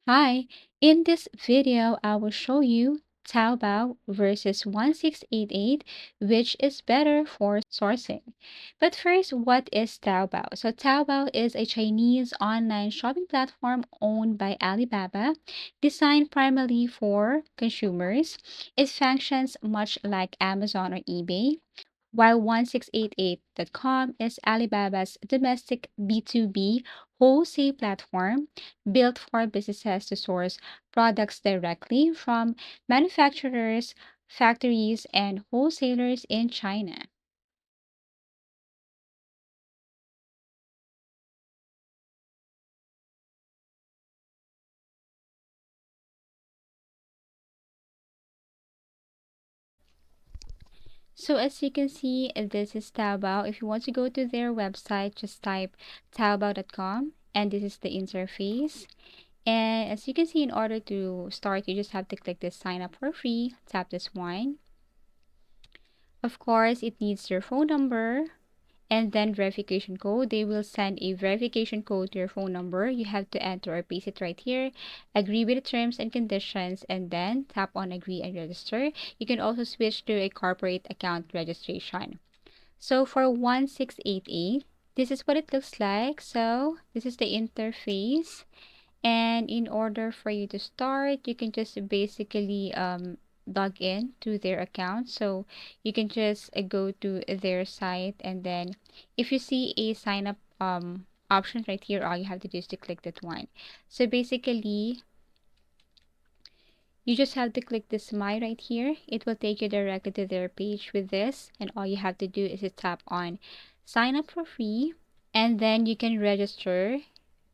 Hi, in this video, I will show you Taobao versus 1688, which is better for sourcing. But first, what is Taobao? So Taobao is a Chinese online shopping platform owned by Alibaba, designed primarily for consumers. It functions much like Amazon or eBay, while 1688.com is Alibaba's domestic B2B wholesale platform built for businesses to source products directly from manufacturers, factories, and wholesalers in China. So as you can see, this is Taobao. If you want to go to their website, just type taobao.com and this is the interface. And as you can see, in order to start, you just have to click this sign up for free, tap this one. Of course, it needs your phone number and then verification code. They will send a verification code to your phone number. You have to enter or paste it right here, agree with the terms and conditions, and then tap on agree and register. You can also switch to a corporate account registration. So for 1688, this is what it looks like. So this is the interface. And in order for you to start, you can just basically log in to their account. So you can just go to their site, and then if you see a sign up option right here, all you have to do is to click that one. So basically, you just have to click this my right here. It will take you directly to their page with this, and all you have to do is to tap on sign up for free, and then you can register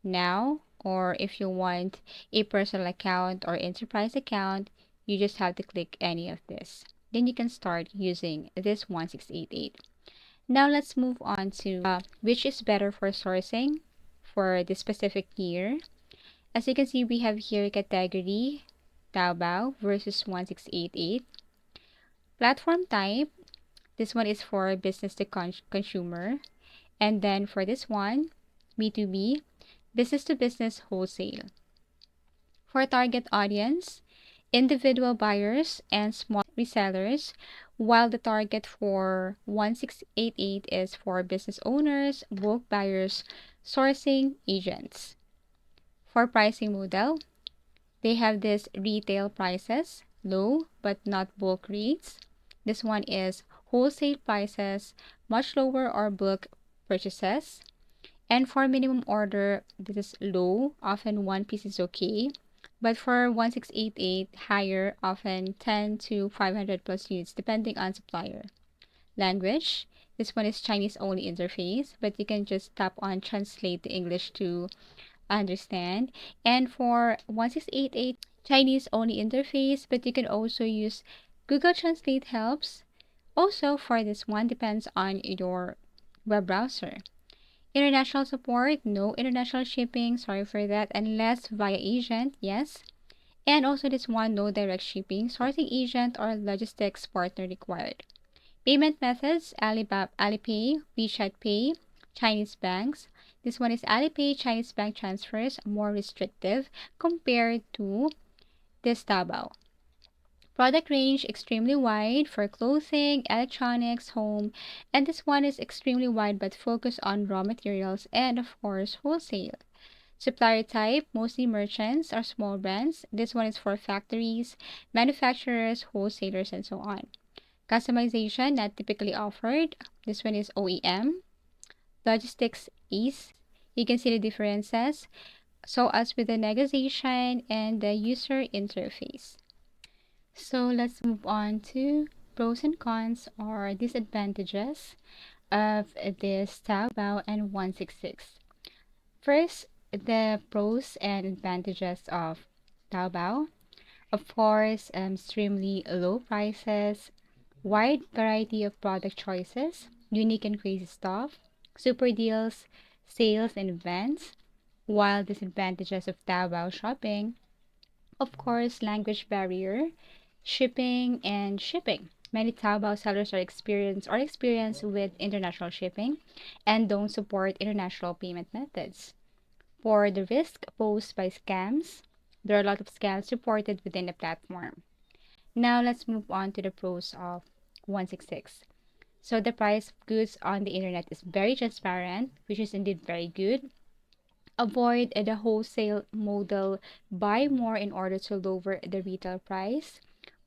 now, or if you want a personal account or enterprise account, you just have to click any of this. Then you can start using this 1688. Now let's move on to which is better for sourcing for this specific year. As you can see, we have here category Taobao versus 1688. Platform type, this one is for business to consumer. And then for this one, B2B, business to business wholesale. For target audience, individual buyers and small resellers, while the target for 1688 is for business owners, bulk buyers, sourcing agents. For pricing model, they have this retail prices, low but not bulk rates. This one is wholesale prices, much lower or bulk purchases. And for minimum order, this is low, often one piece is okay. But for 1688, higher, often 10 to 500 plus units, depending on supplier. Language, this one is Chinese only interface, but you can just tap on translate the English to understand. And for 1688, Chinese only interface, but you can also use Google Translate helps. Also, for this one, depends on your web browser. International support, no international shipping, sorry for that, unless via agent, yes. And also this one, no direct shipping, sourcing agent or logistics partner required. Payment methods, Alibaba, Alipay, WeChat Pay, Chinese banks. This one is Alipay, Chinese bank transfers, more restrictive compared to this Taobao. Product range extremely wide for clothing, electronics, home, and this one is extremely wide but focused on raw materials and of course wholesale. Supplier type, mostly merchants or small brands. This one is for factories, manufacturers, wholesalers, and so on. Customization not typically offered. This one is OEM. Logistics ease. You can see the differences. So as with the negotiation and the user interface. So let's move on to pros and cons or disadvantages of this Taobao and 166. First, the pros and advantages of Taobao. Of course, extremely low prices, wide variety of product choices, unique and crazy stuff, super deals, sales, and events. While disadvantages of Taobao shopping, of course, language barrier, shipping. Many Taobao sellers are experienced with international shipping and don't support international payment methods. For the risk posed by scams, There are a lot of scams reported within the platform. Now let's move on to the pros of 166. So the price of goods on the internet is very transparent, which is indeed very good. Avoid the wholesale model. Buy more in order to lower the retail price.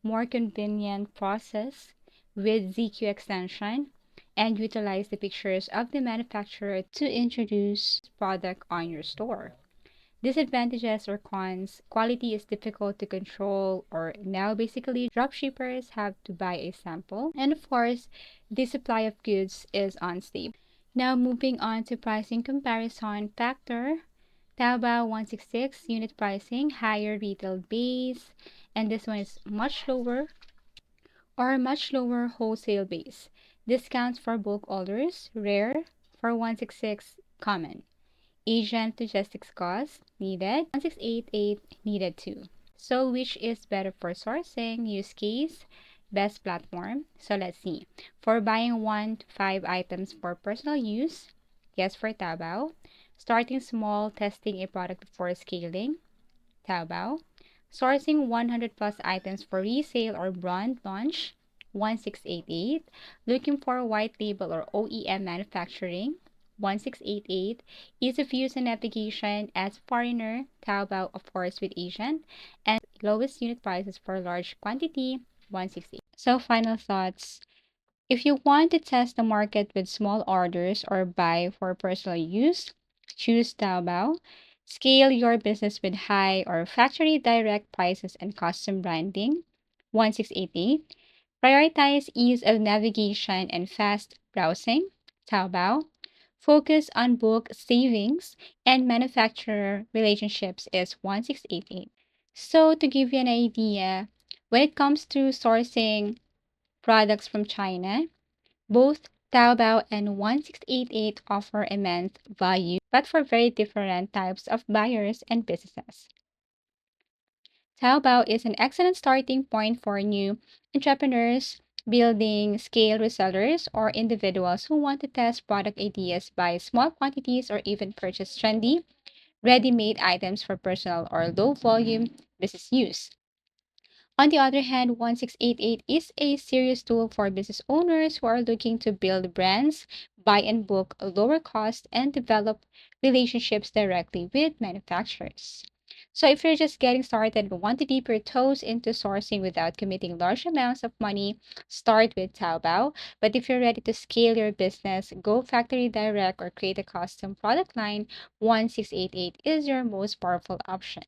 More convenient process with ZQ extension, and utilize the pictures of the manufacturer to introduce product on your store. Disadvantages or cons: quality is difficult to control, or now basically dropshippers have to buy a sample. And of course, the supply of goods is unstable. Now moving on to pricing comparison factor. Taobao 166 unit pricing, higher retail base, and this one is much lower wholesale base. Discounts for bulk orders, rare; for 166, common. Agent logistics cost, needed; 1688, needed too. So which is better for sourcing use case? Best platform. So let's see. For buying 1 to 5 items for personal use, yes, for Taobao. Starting small, testing a product before scaling, Taobao. Sourcing 100 plus items for resale or brand launch, 1688. Looking for white label or OEM manufacturing, 1688. Ease of use and navigation as foreigner, Taobao of course with Asian. And lowest unit prices for large quantity, 168. So final thoughts. If you want to test the market with small orders or buy for personal use, choose Taobao. Scale your business with high or factory direct prices and custom branding, 1688. Prioritize ease of navigation and fast browsing, Taobao. Focus on book savings and manufacturer relationships is 1688. So to give you an idea, when it comes to sourcing products from China, both Taobao and 1688 offer immense value, but for very different types of buyers and businesses. Taobao is an excellent starting point for new entrepreneurs, building scale resellers, or individuals who want to test product ideas, buy small quantities, or even purchase trendy, ready made items for personal or low volume business use. On the other hand, 1688 is a serious tool for business owners who are looking to build brands, buy in bulk, lower cost, and develop relationships directly with manufacturers. So, if you're just getting started but want to dip your toes into sourcing without committing large amounts of money, start with Taobao. But if you're ready to scale your business, go factory direct or create a custom product line, 1688 is your most powerful option.